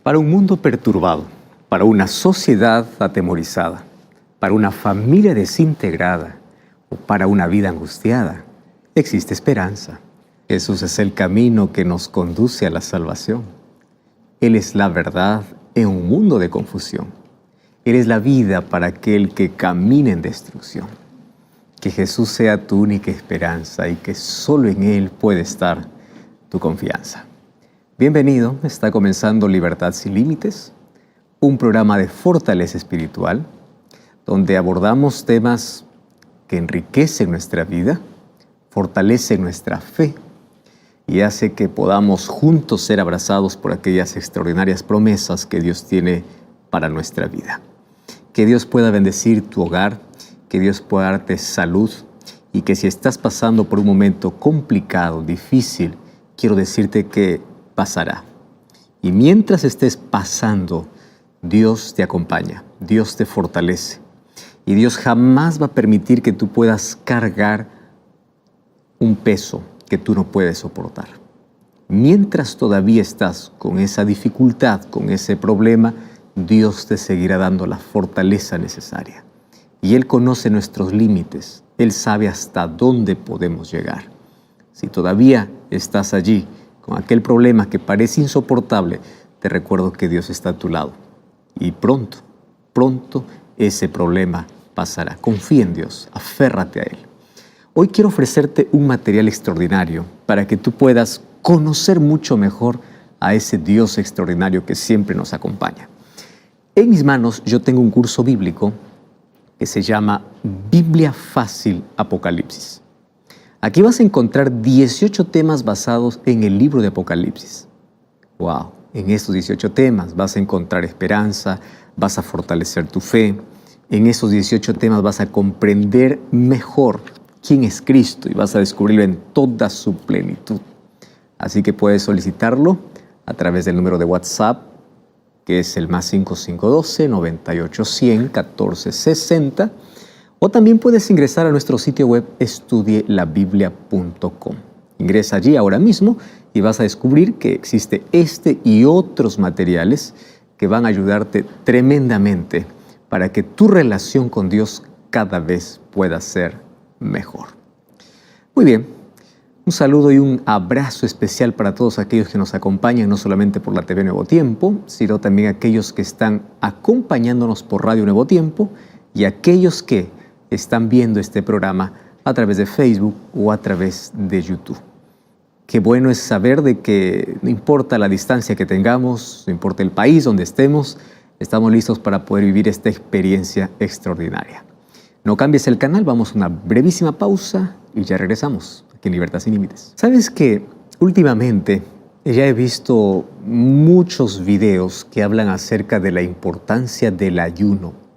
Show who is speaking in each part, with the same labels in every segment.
Speaker 1: Para un mundo perturbado, para una sociedad atemorizada, para una familia desintegrada o para una vida angustiada, existe esperanza. Jesús es el camino que nos conduce a la salvación. Él es la verdad en un mundo de confusión. Él es la vida para aquel que camina en destrucción. Que Jesús sea tu única esperanza y que solo en Él puede estar tu confianza. Bienvenido, está comenzando Libertad sin Límites, un programa de fortaleza espiritual donde abordamos temas que enriquecen nuestra vida, fortalecen nuestra fe y hace que podamos juntos ser abrazados por aquellas extraordinarias promesas que Dios tiene para nuestra vida. Que Dios pueda bendecir tu hogar, que Dios pueda darte salud y que si estás pasando por un momento complicado, difícil, quiero decirte que pasará. Y mientras estés pasando, Dios te acompaña, Dios te fortalece. Y Dios jamás va a permitir que tú puedas cargar un peso que tú no puedes soportar. Mientras todavía estás con esa dificultad, con ese problema, Dios te seguirá dando la fortaleza necesaria. Y Él conoce nuestros límites, Él sabe hasta dónde podemos llegar. Si todavía estás allí, con aquel problema que parece insoportable, te recuerdo que Dios está a tu lado. Y pronto ese problema pasará. Confía en Dios, aférrate a Él. Hoy quiero ofrecerte un material extraordinario para que tú puedas conocer mucho mejor a ese Dios extraordinario que siempre nos acompaña. En mis manos yo tengo un curso bíblico que se llama Biblia Fácil Apocalipsis. Aquí vas a encontrar 18 temas basados en el libro de Apocalipsis. ¡Wow! En estos 18 temas vas a encontrar esperanza, vas a fortalecer tu fe. En esos 18 temas vas a comprender mejor quién es Cristo y vas a descubrirlo en toda su plenitud. Así que puedes solicitarlo a través del número de WhatsApp, que es el más 5512-98-100-1460. O también puedes ingresar a nuestro sitio web estudielabiblia.com. Ingresa allí ahora mismo y vas a descubrir que existe este y otros materiales que van a ayudarte tremendamente para que tu relación con Dios cada vez pueda ser mejor. Muy bien, un saludo y un abrazo especial para todos aquellos que nos acompañan, no solamente por la TV Nuevo Tiempo, sino también aquellos que están acompañándonos por Radio Nuevo Tiempo y aquellos que están viendo este programa a través de Facebook o a través de YouTube. Qué bueno es saber de que no importa la distancia que tengamos, no importa el país donde estemos, estamos listos para poder vivir esta experiencia extraordinaria. No cambies el canal, vamos a una brevísima pausa y ya regresamos aquí en Libertad sin Límites. ¿Sabes que últimamente ya he visto muchos videos que hablan acerca de la importancia del ayuno?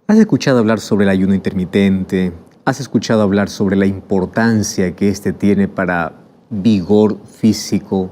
Speaker 1: ¿Has escuchado hablar sobre el ayuno intermitente? ¿Has escuchado hablar sobre la importancia que este tiene para vigor físico?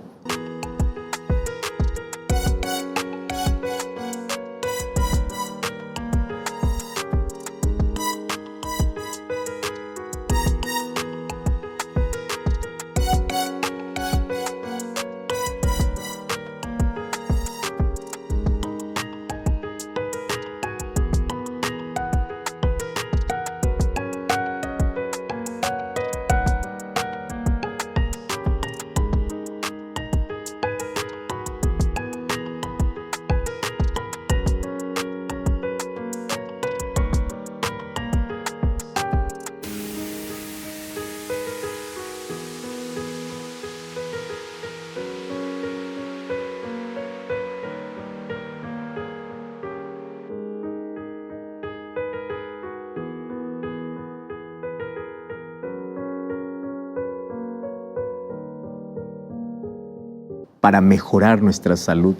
Speaker 1: Para mejorar nuestra salud.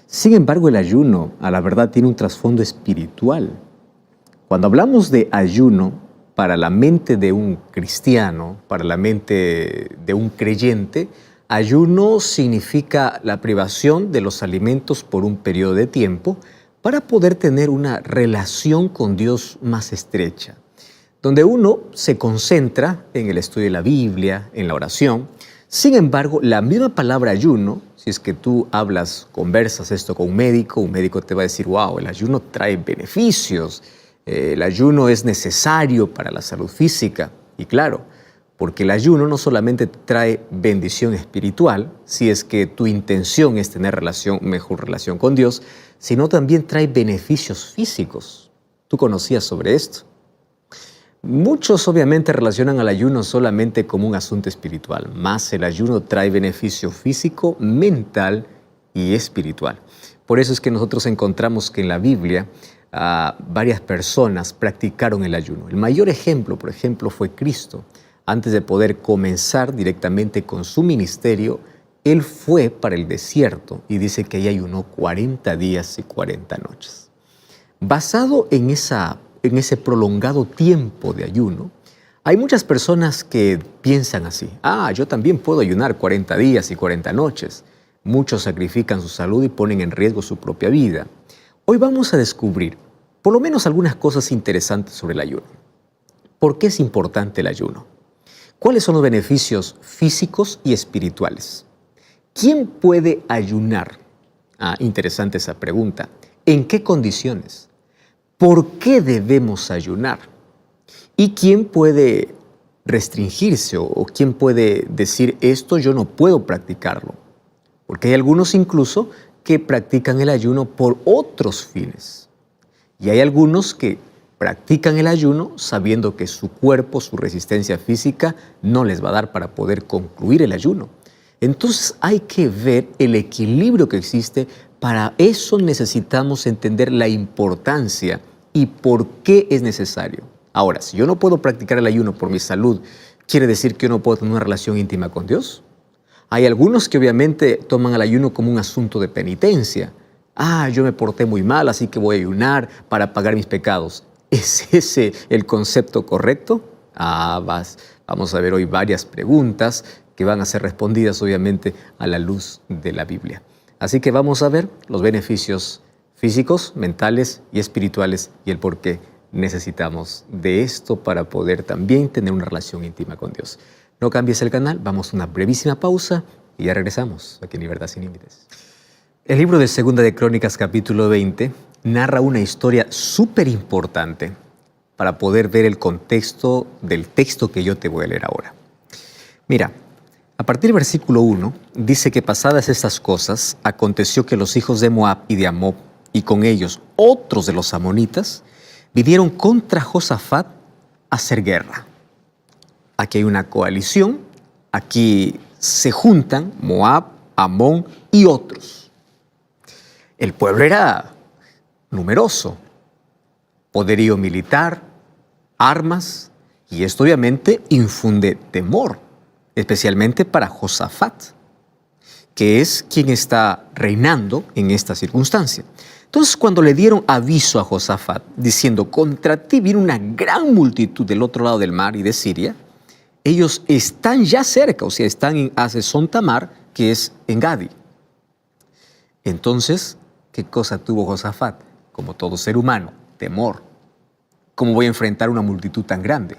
Speaker 1: Sin embargo, el ayuno, a la verdad, tiene un trasfondo espiritual. Cuando hablamos de ayuno, para la mente de un cristiano, para la mente de un creyente, ayuno significa la privación de los alimentos por un periodo de tiempo para poder tener una relación con Dios más estrecha, donde uno se concentra en el estudio de la Biblia, en la oración, Sin embargo, la misma palabra ayuno, si es que tú conversas esto con un médico te va a decir, wow, el ayuno trae beneficios, el ayuno es necesario para la salud física. Y claro, porque el ayuno no solamente trae bendición espiritual, si es que tu intención es tener mejor relación con Dios, sino también trae beneficios físicos. ¿Tú conocías sobre esto? Muchos obviamente relacionan al ayuno solamente como un asunto espiritual, más el ayuno trae beneficio físico, mental y espiritual. Por eso es que nosotros encontramos que en la Biblia varias personas practicaron el ayuno. El mayor ejemplo, por ejemplo, fue Cristo. Antes de poder comenzar directamente con su ministerio, Él fue para el desierto y dice que ahí ayunó 40 días y 40 noches. Basado en ese prolongado tiempo de ayuno, hay muchas personas que piensan así, yo también puedo ayunar 40 días y 40 noches. Muchos sacrifican su salud y ponen en riesgo su propia vida. Hoy vamos a descubrir por lo menos algunas cosas interesantes sobre el ayuno. ¿Por qué es importante el ayuno? ¿Cuáles son los beneficios físicos y espirituales? ¿Quién puede ayunar? Interesante esa pregunta. ¿En qué condiciones? ¿Por qué debemos ayunar? ¿Y quién puede restringirse o quién puede decir esto yo no puedo practicarlo? Porque hay algunos incluso que practican el ayuno por otros fines. Y hay algunos que practican el ayuno sabiendo que su cuerpo, su resistencia física no les va a dar para poder concluir el ayuno. Entonces hay que ver el equilibrio que existe. Para eso necesitamos entender la importancia y por qué es necesario. Ahora, si yo no puedo practicar el ayuno por mi salud, ¿quiere decir que yo no puedo tener una relación íntima con Dios? Hay algunos que obviamente toman el ayuno como un asunto de penitencia. Yo me porté muy mal, así que voy a ayunar para pagar mis pecados. ¿Es ese el concepto correcto? Vamos a ver hoy varias preguntas que van a ser respondidas obviamente a la luz de la Biblia. Así que vamos a ver los beneficios físicos, mentales y espirituales y el por qué necesitamos de esto para poder también tener una relación íntima con Dios. No cambies el canal, vamos a una brevísima pausa y ya regresamos aquí en Libertad Sin Límites. El libro de Segunda de Crónicas, capítulo 20, narra una historia súper importante para poder ver el contexto del texto que yo te voy a leer ahora. Mira, a partir del versículo 1, dice que pasadas estas cosas, aconteció que los hijos de Moab y de Amón, y con ellos otros de los amonitas, vinieron contra Josafat a hacer guerra. Aquí hay una coalición, aquí se juntan Moab, Amón y otros. El pueblo era numeroso, poderío militar, armas, y esto obviamente infunde temor, especialmente para Josafat, que es quien está reinando en esta circunstancia. Entonces, cuando le dieron aviso a Josafat, diciendo, contra ti viene una gran multitud del otro lado del mar y de Siria, ellos están ya cerca, o sea, están en Hazezón Tamar, que es en Gadi. Entonces, ¿qué cosa tuvo Josafat? Como todo ser humano, temor. ¿Cómo voy a enfrentar una multitud tan grande?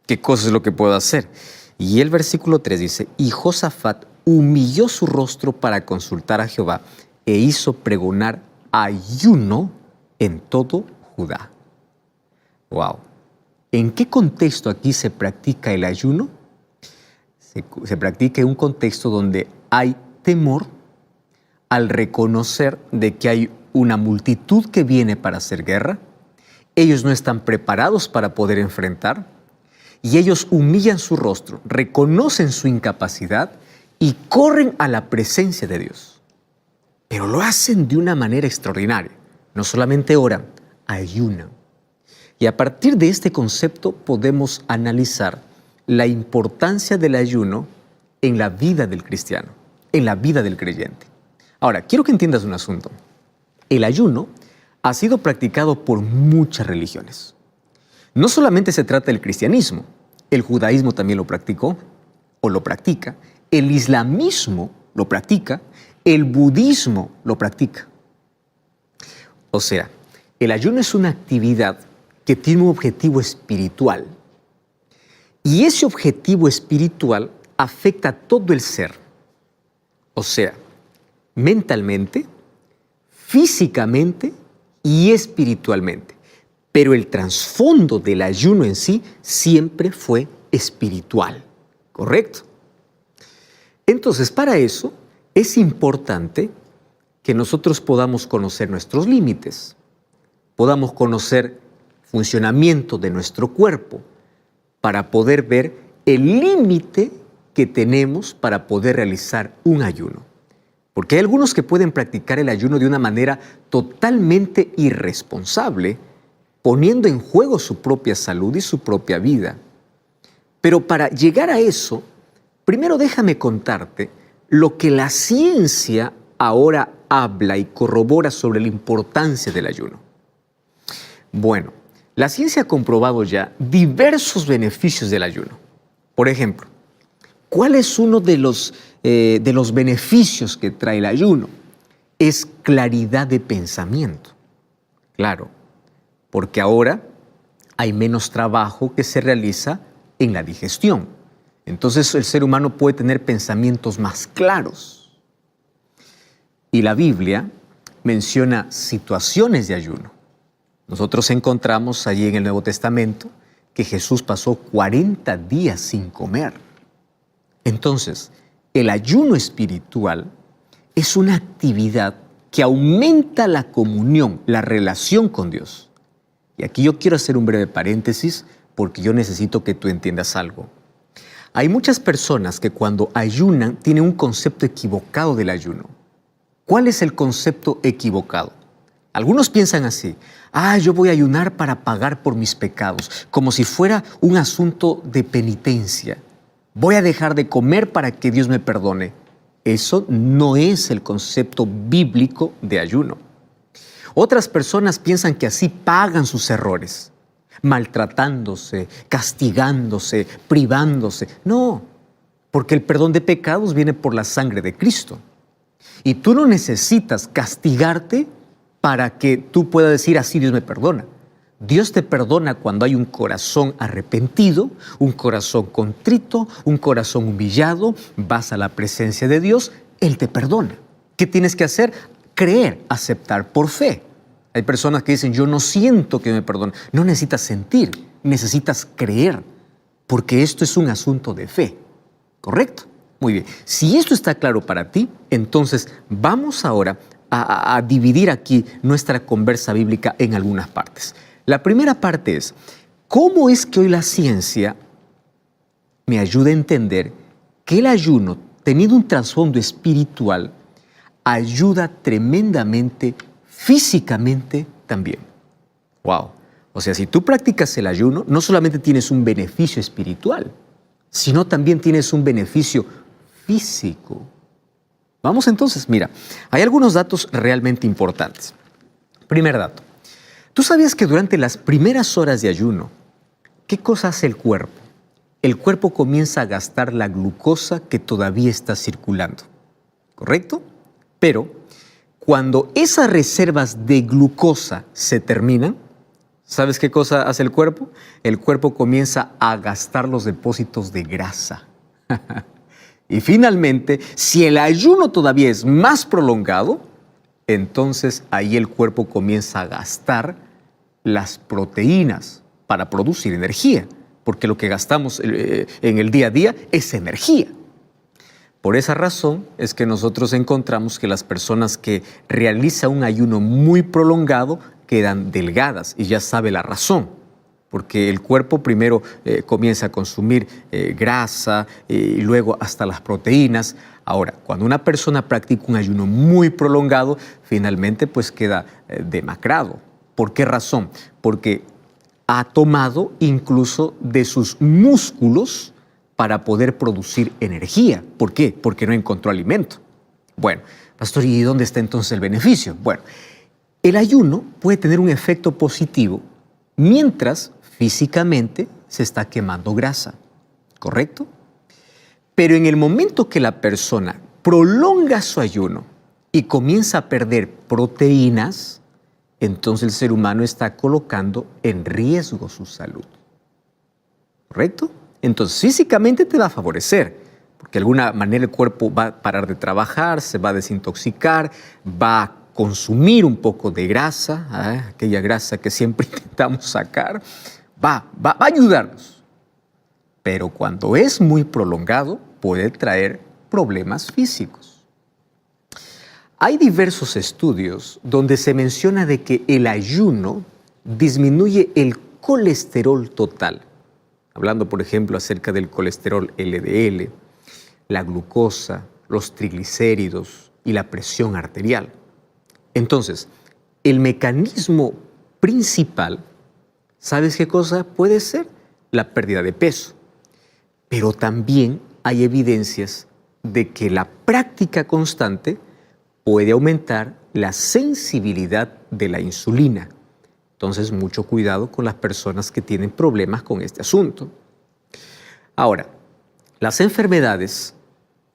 Speaker 1: ¿Qué cosa es lo que puedo hacer? Y el versículo 3 dice, y Josafat humilló su rostro para consultar a Jehová e hizo pregonar ayuno en todo Judá. Wow. ¿En qué contexto aquí se practica el ayuno? Se practica en un contexto donde hay temor al reconocer de que hay una multitud que viene para hacer guerra. Ellos no están preparados para poder enfrentar y ellos humillan su rostro, reconocen su incapacidad y corren a la presencia de Dios. Pero lo hacen de una manera extraordinaria. No solamente oran, ayunan. Y a partir de este concepto podemos analizar la importancia del ayuno en la vida del cristiano, en la vida del creyente. Ahora, quiero que entiendas un asunto. El ayuno ha sido practicado por muchas religiones. No solamente se trata del cristianismo, el judaísmo también lo practicó o lo practica, el islamismo lo practica, el budismo lo practica. O sea, el ayuno es una actividad que tiene un objetivo espiritual. Y ese objetivo espiritual afecta a todo el ser. O sea, mentalmente, físicamente y espiritualmente. Pero el trasfondo del ayuno en sí siempre fue espiritual, ¿correcto? Entonces, para eso es importante que nosotros podamos conocer nuestros límites, podamos conocer el funcionamiento de nuestro cuerpo para poder ver el límite que tenemos para poder realizar un ayuno. Porque hay algunos que pueden practicar el ayuno de una manera totalmente irresponsable, poniendo en juego su propia salud y su propia vida. Pero para llegar a eso, primero déjame contarte lo que la ciencia ahora habla y corrobora sobre la importancia del ayuno. Bueno, la ciencia ha comprobado ya diversos beneficios del ayuno. Por ejemplo, ¿cuál es uno de los beneficios que trae el ayuno? Es claridad de pensamiento. Claro, porque ahora hay menos trabajo que se realiza en la digestión. Entonces el ser humano puede tener pensamientos más claros. Y la Biblia menciona situaciones de ayuno. Nosotros encontramos allí en el Nuevo Testamento que Jesús pasó 40 días sin comer. Entonces, el ayuno espiritual es una actividad que aumenta la comunión, la relación con Dios. Y aquí yo quiero hacer un breve paréntesis porque yo necesito que tú entiendas algo. Hay muchas personas que cuando ayunan tienen un concepto equivocado del ayuno. ¿Cuál es el concepto equivocado? Algunos piensan así: yo voy a ayunar para pagar por mis pecados, como si fuera un asunto de penitencia. Voy a dejar de comer para que Dios me perdone. Eso no es el concepto bíblico de ayuno. Otras personas piensan que así pagan sus errores, maltratándose, castigándose, privándose. No, porque el perdón de pecados viene por la sangre de Cristo. Y tú no necesitas castigarte para que tú puedas decir: así Dios me perdona. Dios te perdona cuando hay un corazón arrepentido, un corazón contrito, un corazón humillado. Vas a la presencia de Dios, Él te perdona. ¿Qué tienes que hacer? Creer, aceptar por fe. Hay personas que dicen: yo no siento que me perdone. No necesitas sentir, necesitas creer, porque esto es un asunto de fe. ¿Correcto? Muy bien. Si esto está claro para ti, entonces vamos ahora a dividir aquí nuestra conversa bíblica en algunas partes. La primera parte es: ¿cómo es que hoy la ciencia me ayuda a entender que el ayuno, teniendo un trasfondo espiritual, ayuda tremendamente físicamente también? ¡Wow! O sea, si tú practicas el ayuno, no solamente tienes un beneficio espiritual, sino también tienes un beneficio físico. Vamos entonces, mira, hay algunos datos realmente importantes. Primer dato. ¿Tú sabías que durante las primeras horas de ayuno, qué cosa hace el cuerpo? El cuerpo comienza a gastar la glucosa que todavía está circulando, ¿correcto? Pero cuando esas reservas de glucosa se terminan, ¿sabes qué cosa hace el cuerpo? El cuerpo comienza a gastar los depósitos de grasa. Y finalmente, si el ayuno todavía es más prolongado, entonces ahí el cuerpo comienza a gastar las proteínas para producir energía, porque lo que gastamos en el día a día es energía. Por esa razón es que nosotros encontramos que las personas que realizan un ayuno muy prolongado quedan delgadas, y ya sabe la razón. Porque el cuerpo primero comienza a consumir grasa y luego hasta las proteínas. Ahora, cuando una persona practica un ayuno muy prolongado, finalmente pues queda demacrado. ¿Por qué razón? Porque ha tomado incluso de sus músculos para poder producir energía. ¿Por qué? Porque no encontró alimento. Bueno, pastor, ¿y dónde está entonces el beneficio? Bueno, el ayuno puede tener un efecto positivo mientras físicamente se está quemando grasa, ¿correcto? Pero en el momento que la persona prolonga su ayuno y comienza a perder proteínas, entonces el ser humano está colocando en riesgo su salud, ¿correcto? Entonces físicamente te va a favorecer, porque de alguna manera el cuerpo va a parar de trabajar, se va a desintoxicar, va a consumir un poco de grasa, aquella grasa que siempre intentamos sacar, va a ayudarnos. Pero cuando es muy prolongado, puede traer problemas físicos. Hay diversos estudios donde se menciona de que el ayuno disminuye el colesterol total. Hablando, por ejemplo, acerca del colesterol LDL, la glucosa, los triglicéridos y la presión arterial. Entonces, el mecanismo principal, ¿sabes qué cosa puede ser? La pérdida de peso. Pero también hay evidencias de que la práctica constante puede aumentar la sensibilidad de la insulina. Entonces, mucho cuidado con las personas que tienen problemas con este asunto. Ahora, las enfermedades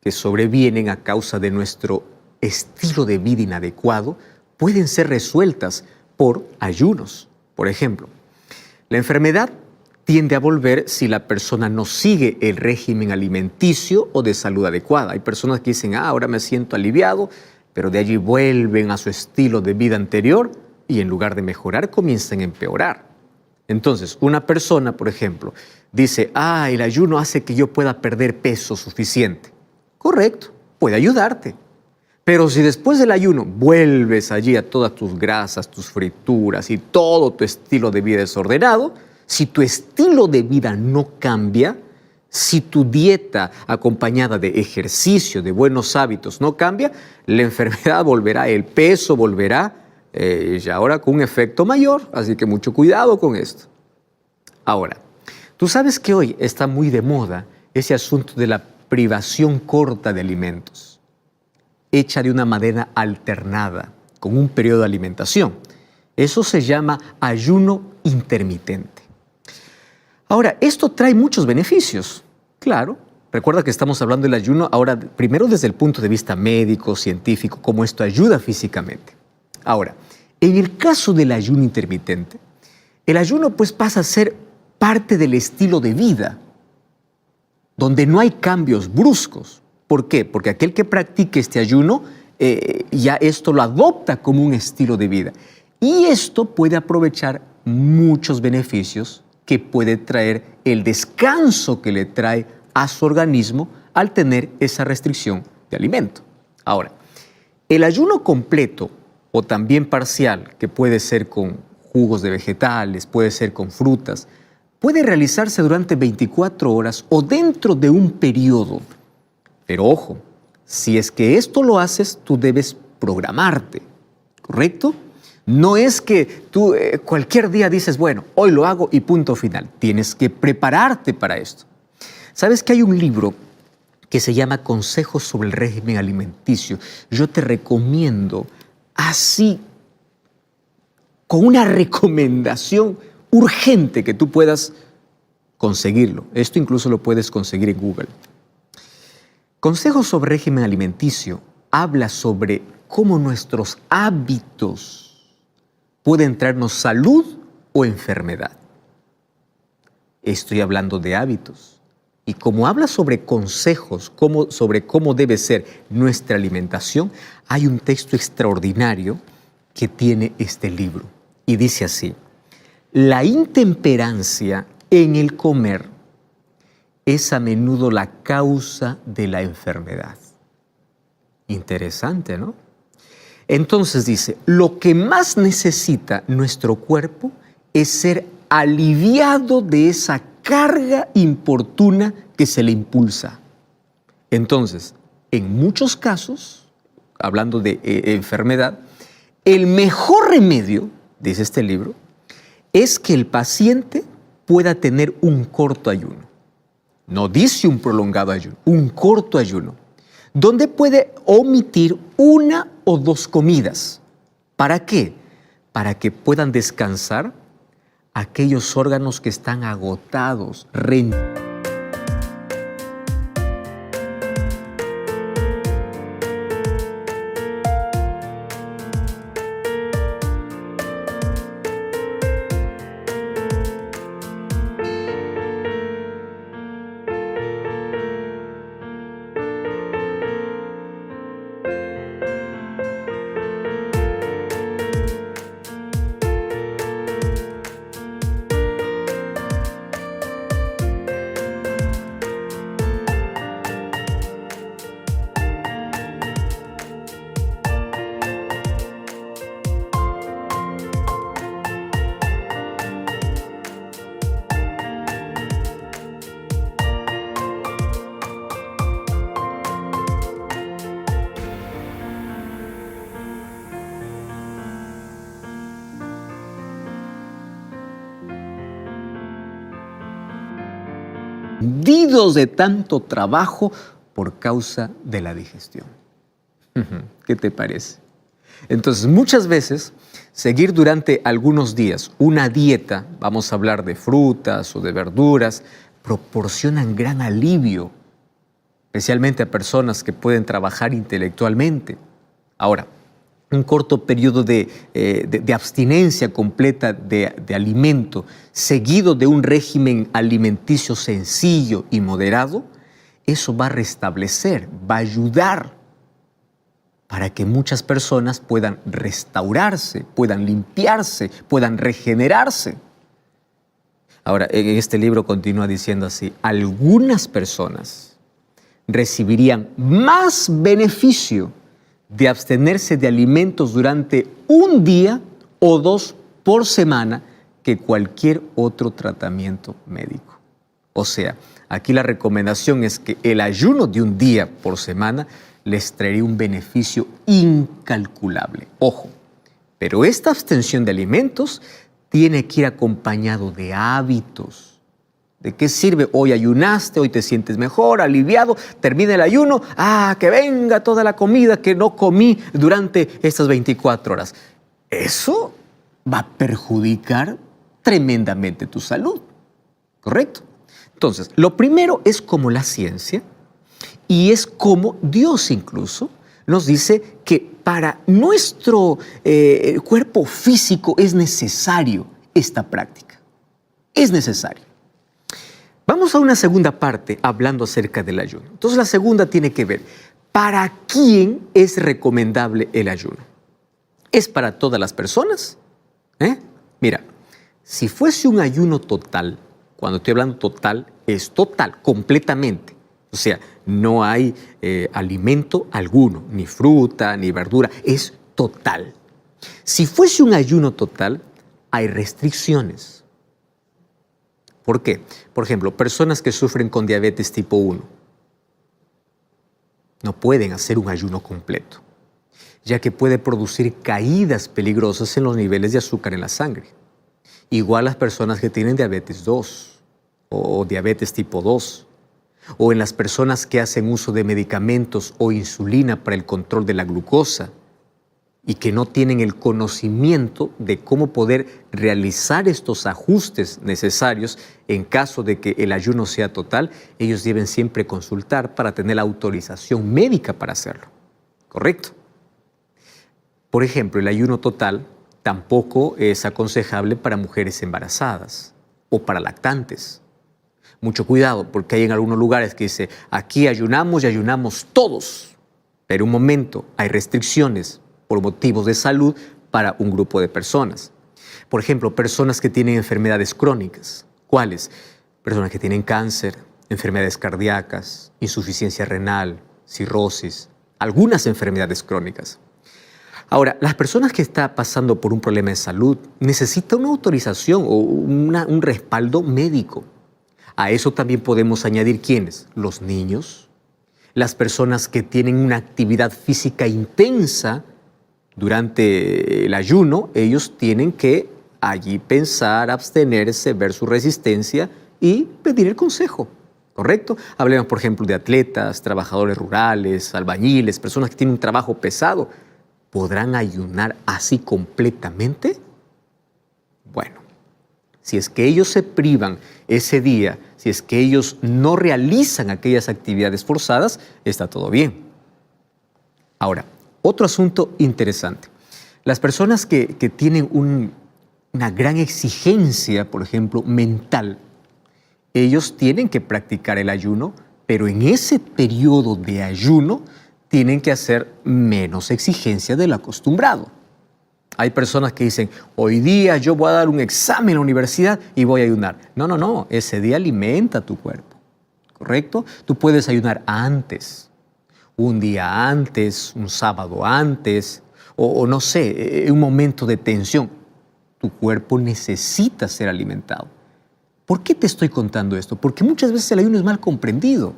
Speaker 1: que sobrevienen a causa de nuestro estilo de vida inadecuado pueden ser resueltas por ayunos. Por ejemplo, la enfermedad tiende a volver si la persona no sigue el régimen alimenticio o de salud adecuada. Hay personas que dicen, ahora me siento aliviado, pero de allí vuelven a su estilo de vida anterior y en lugar de mejorar comienzan a empeorar. Entonces, una persona, por ejemplo, dice, el ayuno hace que yo pueda perder peso suficiente. Correcto, puede ayudarte. Pero si después del ayuno vuelves allí a todas tus grasas, tus frituras y todo tu estilo de vida desordenado, si tu estilo de vida no cambia, si tu dieta acompañada de ejercicio, de buenos hábitos no cambia, la enfermedad volverá, el peso volverá, y ahora con un efecto mayor, así que mucho cuidado con esto. Ahora, tú sabes que hoy está muy de moda ese asunto de la privación corta de alimentos, hecha de una manera alternada, con un periodo de alimentación. Eso se llama ayuno intermitente. Ahora, esto trae muchos beneficios, claro. Recuerda que estamos hablando del ayuno ahora, primero desde el punto de vista médico, científico, cómo esto ayuda físicamente. Ahora, en el caso del ayuno intermitente, el ayuno pues pasa a ser parte del estilo de vida, donde no hay cambios bruscos. ¿Por qué? Porque aquel que practique este ayuno ya esto lo adopta como un estilo de vida. Y esto puede aprovechar muchos beneficios que puede traer el descanso que le trae a su organismo al tener esa restricción de alimento. Ahora, el ayuno completo o también parcial, que puede ser con jugos de vegetales, puede ser con frutas, puede realizarse durante 24 horas o dentro de un periodo. Pero ojo, si es que esto lo haces, tú debes programarte, ¿correcto? No es que tú cualquier día dices, bueno, hoy lo hago y punto final. Tienes que prepararte para esto. ¿Sabes que hay un libro que se llama Consejos sobre el régimen alimenticio? Yo te recomiendo así, con una recomendación urgente que tú puedas conseguirlo. Esto incluso lo puedes conseguir en Google. Consejos sobre régimen alimenticio habla sobre cómo nuestros hábitos pueden traernos salud o enfermedad. Estoy hablando de hábitos. Y como habla sobre consejos, sobre cómo debe ser nuestra alimentación, hay un texto extraordinario que tiene este libro. Y dice así: la intemperancia en el comer es a menudo la causa de la enfermedad. Interesante, ¿no? Entonces dice, lo que más necesita nuestro cuerpo es ser aliviado de esa carga importuna que se le impulsa. Entonces, en muchos casos, hablando de enfermedad, el mejor remedio, dice este libro, es que el paciente pueda tener un corto ayuno. No dice un prolongado ayuno, un corto ayuno, donde puede omitir 1 o 2 comidas. ¿Para qué? Para que puedan descansar aquellos órganos que están agotados, rendidos de tanto trabajo por causa de la digestión. ¿Qué te parece? Entonces, muchas veces, seguir durante algunos días una dieta, vamos a hablar de frutas o de verduras, proporcionan gran alivio, especialmente a personas que pueden trabajar intelectualmente. Ahora, un corto periodo de abstinencia completa de alimento, seguido de un régimen alimenticio sencillo y moderado, eso va a restablecer, va a ayudar para que muchas personas puedan restaurarse, puedan limpiarse, puedan regenerarse. Ahora, en este libro continúa diciendo así: algunas personas recibirían más beneficio de abstenerse de alimentos durante un día o 2 por semana que cualquier otro tratamiento médico. O sea, aquí la recomendación es que el ayuno de un día por semana les traería un beneficio incalculable. Ojo, pero esta abstención de alimentos tiene que ir acompañado de hábitos. ¿De qué sirve? Hoy ayunaste, hoy te sientes mejor, aliviado, termina el ayuno, que venga toda la comida que no comí durante estas 24 horas. Eso va a perjudicar tremendamente tu salud, ¿correcto? Entonces, lo primero es como la ciencia y es como Dios incluso nos dice que para nuestro cuerpo físico es necesario esta práctica. Es necesario. Vamos a una segunda parte hablando acerca del ayuno. Entonces la segunda tiene que ver, ¿para quién es recomendable el ayuno? ¿Es para todas las personas? Mira, si fuese un ayuno total, cuando estoy hablando total, es total, completamente. O sea, no hay alimento alguno, ni fruta, ni verdura, es total. Si fuese un ayuno total, hay restricciones. ¿Por qué? Por ejemplo, personas que sufren con diabetes tipo 1 no pueden hacer un ayuno completo, ya que puede producir caídas peligrosas en los niveles de azúcar en la sangre. Igual las personas que tienen diabetes 2 o diabetes tipo 2, o en las personas que hacen uso de medicamentos o insulina para el control de la glucosa y que no tienen el conocimiento de cómo poder realizar estos ajustes necesarios en caso de que el ayuno sea total, ellos deben siempre consultar para tener la autorización médica para hacerlo. ¿Correcto? Por ejemplo, el ayuno total tampoco es aconsejable para mujeres embarazadas o para lactantes. Mucho cuidado, porque hay en algunos lugares que dice, aquí ayunamos y ayunamos todos, pero un momento, hay restricciones por motivos de salud para un grupo de personas. Por ejemplo, personas que tienen enfermedades crónicas. ¿Cuáles? Personas que tienen cáncer, enfermedades cardíacas, insuficiencia renal, cirrosis, algunas enfermedades crónicas. Ahora, las personas que están pasando por un problema de salud necesitan una autorización o un respaldo médico. A eso también podemos añadir ¿quiénes? Los niños, las personas que tienen una actividad física intensa. Durante el ayuno, ellos tienen que allí pensar, abstenerse, ver su resistencia y pedir el consejo, ¿correcto? Hablemos, por ejemplo, de atletas, trabajadores rurales, albañiles, personas que tienen un trabajo pesado. ¿Podrán ayunar así completamente? Bueno, si es que ellos se privan ese día, si es que ellos no realizan aquellas actividades forzadas, está todo bien. Ahora, otro asunto interesante. Las personas que tienen una gran exigencia, por ejemplo, mental, ellos tienen que practicar el ayuno, pero en ese periodo de ayuno tienen que hacer menos exigencia de lo acostumbrado. Hay personas que dicen, hoy día yo voy a dar un examen en la universidad y voy a ayunar. No, ese día alimenta tu cuerpo, ¿correcto? Tú puedes ayunar antes. Un día antes, un sábado antes, o no sé, un momento de tensión. Tu cuerpo necesita ser alimentado. ¿Por qué te estoy contando esto? Porque muchas veces el ayuno es mal comprendido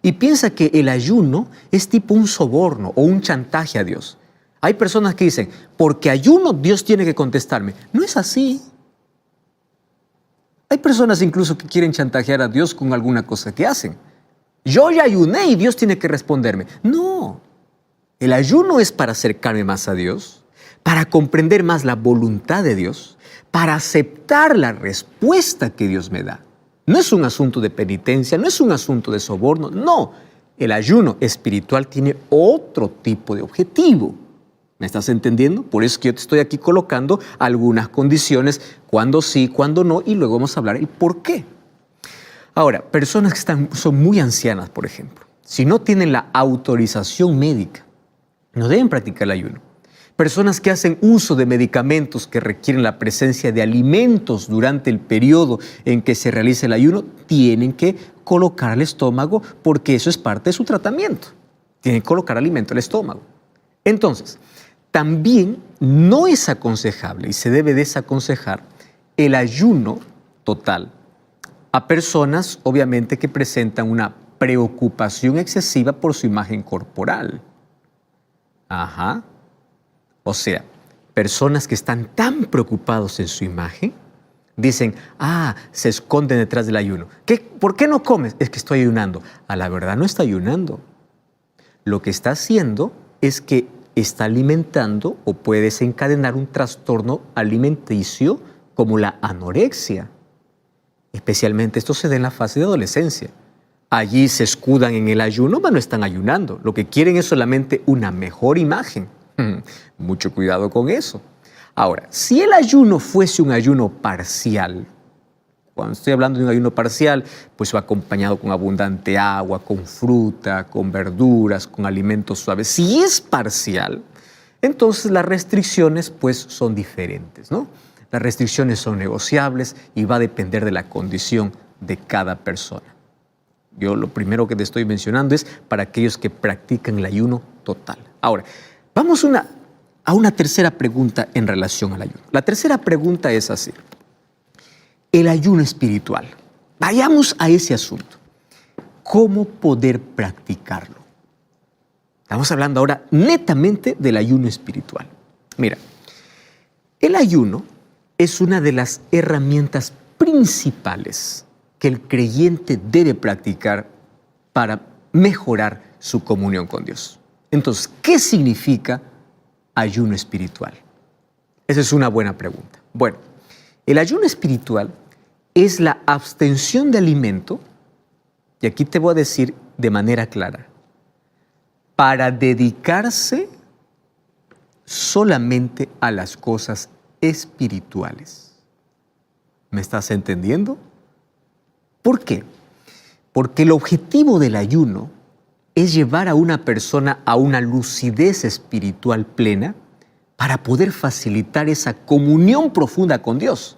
Speaker 1: y piensa que el ayuno es tipo un soborno o un chantaje a Dios. Hay personas que dicen, porque ayuno Dios tiene que contestarme. No es así. Hay personas incluso que quieren chantajear a Dios con alguna cosa que hacen. Yo ya ayuné y Dios tiene que responderme. No, el ayuno es para acercarme más a Dios, para comprender más la voluntad de Dios, para aceptar la respuesta que Dios me da. No es un asunto de penitencia, no es un asunto de soborno, no. El ayuno espiritual tiene otro tipo de objetivo. ¿Me estás entendiendo? Por eso es que yo te estoy aquí colocando algunas condiciones, cuándo sí, cuándo no, y luego vamos a hablar el por qué. Ahora, personas que son muy ancianas, por ejemplo, si no tienen la autorización médica, no deben practicar el ayuno. Personas que hacen uso de medicamentos que requieren la presencia de alimentos durante el periodo en que se realiza el ayuno, tienen que colocar al estómago porque eso es parte de su tratamiento. Tienen que colocar alimento al estómago. Entonces, también no es aconsejable y se debe desaconsejar el ayuno total a personas, obviamente, que presentan una preocupación excesiva por su imagen corporal. Ajá. O sea, personas que están tan preocupados en su imagen, dicen, se esconden detrás del ayuno. ¿Por qué no comes? Es que estoy ayunando. A la verdad no está ayunando. Lo que está haciendo es que está alimentando o puede desencadenar un trastorno alimenticio como la anorexia. Especialmente esto se da en la fase de adolescencia. Allí se escudan en el ayuno, pero no están ayunando. Lo que quieren es solamente una mejor imagen. Mucho cuidado con eso. Ahora, si el ayuno fuese un ayuno parcial, cuando estoy hablando de un ayuno parcial, pues va acompañado con abundante agua, con fruta, con verduras, con alimentos suaves. Si es parcial, entonces las restricciones pues son diferentes, ¿no? Las restricciones son negociables y va a depender de la condición de cada persona. Yo lo primero que te estoy mencionando es para aquellos que practican el ayuno total. Ahora, vamos a una tercera pregunta en relación al ayuno. La tercera pregunta es así. El ayuno espiritual. Vayamos a ese asunto. ¿Cómo poder practicarlo? Estamos hablando ahora netamente del ayuno espiritual. Mira, el ayuno es una de las herramientas principales que el creyente debe practicar para mejorar su comunión con Dios. Entonces, ¿qué significa ayuno espiritual? Esa es una buena pregunta. Bueno, el ayuno espiritual es la abstención de alimento, y aquí te voy a decir de manera clara, para dedicarse solamente a las cosas espirituales. ¿Me estás entendiendo? ¿Por qué? Porque el objetivo del ayuno es llevar a una persona a una lucidez espiritual plena para poder facilitar esa comunión profunda con Dios.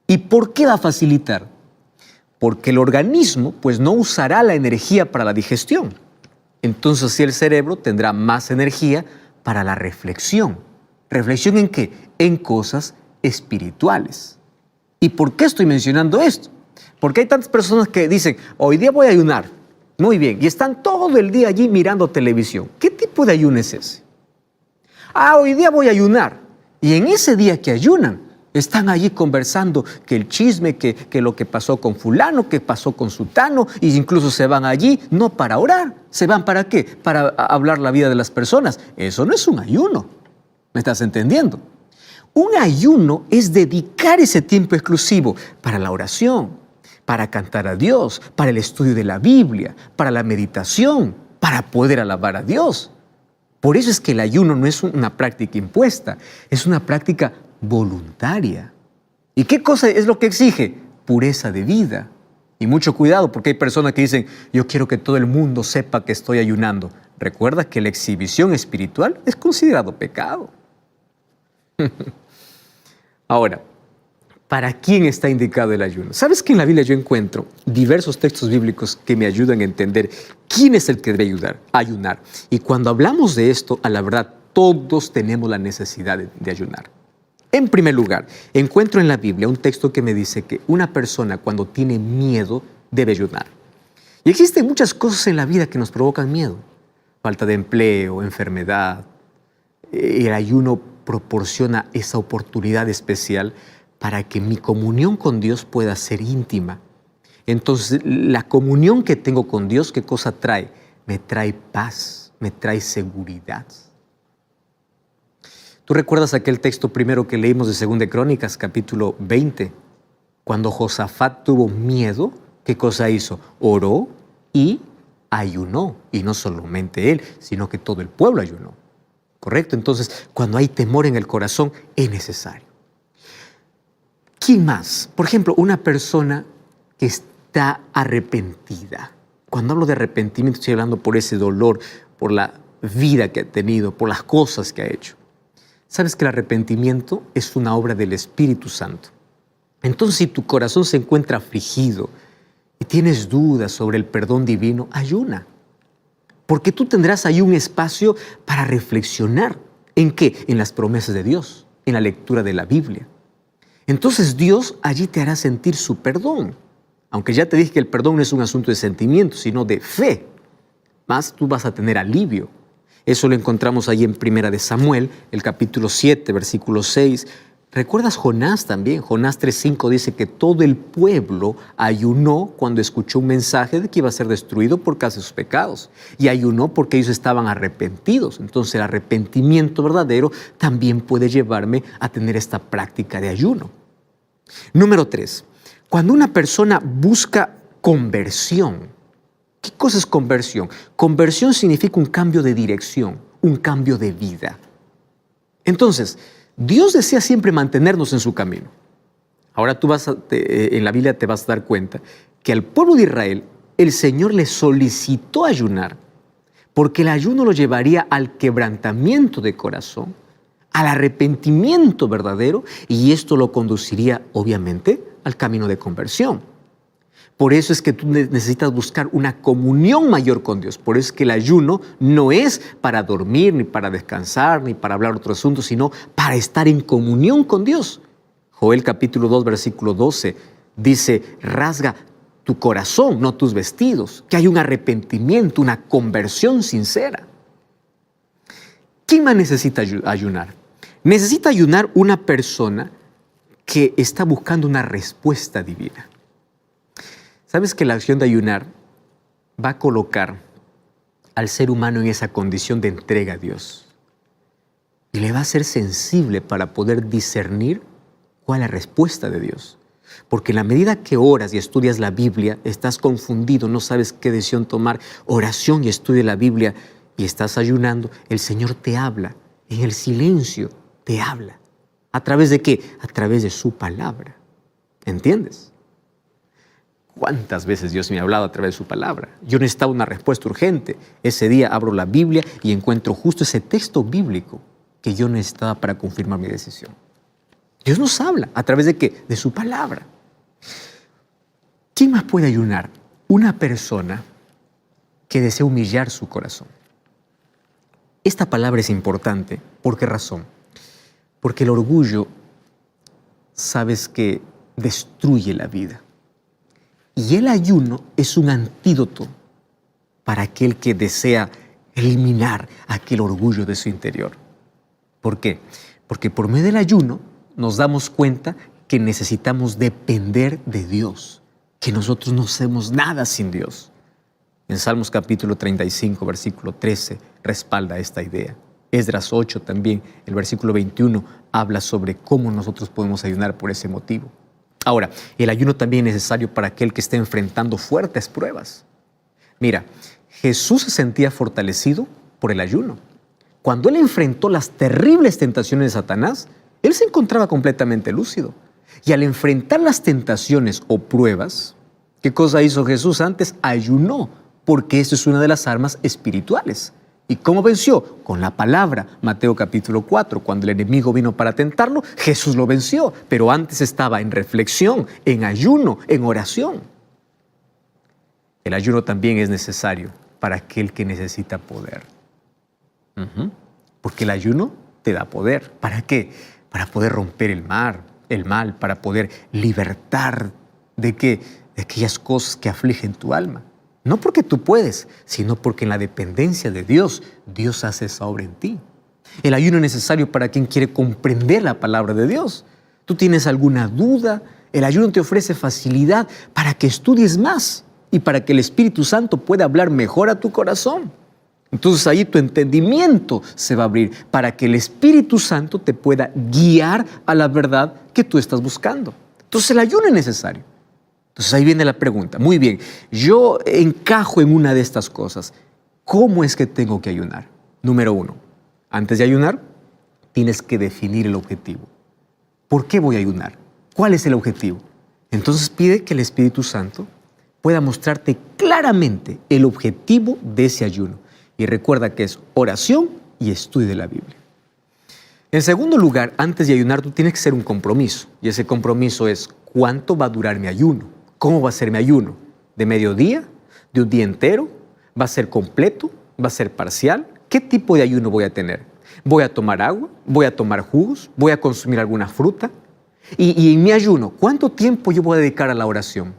Speaker 1: ¿Y por qué va a facilitar? Porque el organismo pues no usará la energía para la digestión. Entonces sí, el cerebro tendrá más energía para la reflexión. ¿Reflexión en qué? En cosas espirituales. ¿Y por qué estoy mencionando esto? Porque hay tantas personas que dicen, hoy día voy a ayunar. Muy bien, y están todo el día allí mirando televisión. ¿Qué tipo de ayuno es ese? Hoy día voy a ayunar. Y en ese día que ayunan, están allí conversando que el chisme, que lo que pasó con fulano, que pasó con sutano, e incluso se van allí, no para orar. ¿Se van para qué? Para hablar la vida de las personas. Eso no es un ayuno. ¿Me estás entendiendo? Un ayuno es dedicar ese tiempo exclusivo para la oración, para cantar a Dios, para el estudio de la Biblia, para la meditación, para poder alabar a Dios. Por eso es que el ayuno no es una práctica impuesta, es una práctica voluntaria. ¿Y qué cosa es lo que exige? Pureza de vida. Y mucho cuidado, porque hay personas que dicen, yo quiero que todo el mundo sepa que estoy ayunando. Recuerda que la exhibición espiritual es considerado pecado. Ahora, ¿para quién está indicado el ayuno? ¿Sabes que en la Biblia yo encuentro diversos textos bíblicos que me ayudan a entender quién es el que debe ayunar? Y cuando hablamos de esto, a la verdad, todos tenemos la necesidad de ayunar. En primer lugar, encuentro en la Biblia un texto que me dice que una persona cuando tiene miedo debe ayunar. Y existen muchas cosas en la vida que nos provocan miedo. Falta de empleo, enfermedad. El ayuno proporciona esa oportunidad especial para que mi comunión con Dios pueda ser íntima. Entonces, la comunión que tengo con Dios, ¿qué cosa trae? Me trae paz, me trae seguridad. ¿Tú recuerdas aquel texto primero que leímos de 2 de Crónicas, capítulo 20? Cuando Josafat tuvo miedo, ¿qué cosa hizo? Oró y ayunó. Y no solamente él, sino que todo el pueblo ayunó. ¿Correcto? Entonces, cuando hay temor en el corazón, es necesario. ¿Quién más? Por ejemplo, una persona que está arrepentida. Cuando hablo de arrepentimiento, estoy hablando por ese dolor, por la vida que ha tenido, por las cosas que ha hecho. ¿Sabes que el arrepentimiento es una obra del Espíritu Santo? Entonces, si tu corazón se encuentra afligido y tienes dudas sobre el perdón divino, ayuna. Porque tú tendrás ahí un espacio para reflexionar. ¿En qué? En las promesas de Dios, en la lectura de la Biblia. Entonces Dios allí te hará sentir su perdón. Aunque ya te dije que el perdón no es un asunto de sentimiento, sino de fe. Más tú vas a tener alivio. Eso lo encontramos ahí en 1 de Samuel, el capítulo 7, versículo 6. ¿Recuerdas Jonás también? Jonás 3:5 dice que todo el pueblo ayunó cuando escuchó un mensaje de que iba a ser destruido por causa de sus pecados. Y ayunó porque ellos estaban arrepentidos. Entonces el arrepentimiento verdadero también puede llevarme a tener esta práctica de ayuno. Número 3. Cuando una persona busca conversión, ¿qué cosa es conversión? Conversión significa un cambio de dirección, un cambio de vida. Entonces, Dios desea siempre mantenernos en su camino. Ahora tú en la Biblia te vas a dar cuenta que al pueblo de Israel el Señor le solicitó ayunar porque el ayuno lo llevaría al quebrantamiento de corazón, al arrepentimiento verdadero y esto lo conduciría obviamente al camino de conversión. Por eso es que tú necesitas buscar una comunión mayor con Dios. Por eso es que el ayuno no es para dormir, ni para descansar, ni para hablar otro asunto, sino para estar en comunión con Dios. Joel capítulo 2, versículo 12 dice, rasga tu corazón, no tus vestidos, que hay un arrepentimiento, una conversión sincera. ¿Quién más necesita ayunar? Necesita ayunar una persona que está buscando una respuesta divina. ¿Sabes que la acción de ayunar va a colocar al ser humano en esa condición de entrega a Dios? Y le va a ser sensible para poder discernir cuál es la respuesta de Dios. Porque en la medida que oras y estudias la Biblia, estás confundido, no sabes qué decisión tomar. Oración y estudia la Biblia y estás ayunando, el Señor te habla. En el silencio te habla. ¿A través de qué? A través de su palabra. ¿Entiendes? ¿Cuántas veces Dios me ha hablado a través de su palabra? Yo necesitaba una respuesta urgente. Ese día abro la Biblia y encuentro justo ese texto bíblico que yo necesitaba para confirmar mi decisión. Dios nos habla. ¿A través de qué? De su palabra. ¿Quién más puede ayunar? Una persona que desea humillar su corazón. Esta palabra es importante. ¿Por qué razón? Porque el orgullo, sabes que destruye la vida. Y el ayuno es un antídoto para aquel que desea eliminar aquel orgullo de su interior. ¿Por qué? Porque por medio del ayuno nos damos cuenta que necesitamos depender de Dios, que nosotros no hacemos nada sin Dios. En Salmos capítulo 35, versículo 13, respalda esta idea. Esdras 8 también, el versículo 21, habla sobre cómo nosotros podemos ayunar por ese motivo. Ahora, el ayuno también es necesario para aquel que esté enfrentando fuertes pruebas. Mira, Jesús se sentía fortalecido por el ayuno. Cuando él enfrentó las terribles tentaciones de Satanás, él se encontraba completamente lúcido. Y al enfrentar las tentaciones o pruebas, ¿qué cosa hizo Jesús antes? Ayunó, porque eso es una de las armas espirituales. ¿Y cómo venció? Con la palabra. Mateo capítulo 4, cuando el enemigo vino para tentarlo, Jesús lo venció, pero antes estaba en reflexión, en ayuno, en oración. El ayuno también es necesario para aquel que necesita poder. Porque el ayuno te da poder. ¿Para qué? Para poder romper el mal, para poder libertar de aquellas cosas que afligen tu alma. No porque tú puedes, sino porque en la dependencia de Dios, Dios hace esa obra en ti. El ayuno es necesario para quien quiere comprender la palabra de Dios. tú tienes alguna duda, el ayuno te ofrece facilidad para que estudies más y para que el Espíritu Santo pueda hablar mejor a tu corazón. Entonces ahí tu entendimiento se va a abrir para que el Espíritu Santo te pueda guiar a la verdad que tú estás buscando. Entonces el ayuno es necesario. Entonces ahí viene la pregunta. Muy bien, yo encajo en una de estas cosas. ¿Cómo es que tengo que ayunar? Número 1, antes de ayunar, tienes que definir el objetivo. ¿Por qué voy a ayunar? ¿Cuál es el objetivo? Entonces pide que el Espíritu Santo pueda mostrarte claramente el objetivo de ese ayuno. Y recuerda que es oración y estudio de la Biblia. En segundo lugar, antes de ayunar, tú tienes que hacer un compromiso. Y ese compromiso es, ¿cuánto va a durar mi ayuno? ¿Cómo va a ser mi ayuno? ¿De mediodía? ¿De un día entero? ¿Va a ser completo? ¿Va a ser parcial? ¿Qué tipo de ayuno voy a tener? ¿Voy a tomar agua? ¿Voy a tomar jugos? ¿Voy a consumir alguna fruta? Y en mi ayuno, ¿cuánto tiempo yo voy a dedicar a la oración?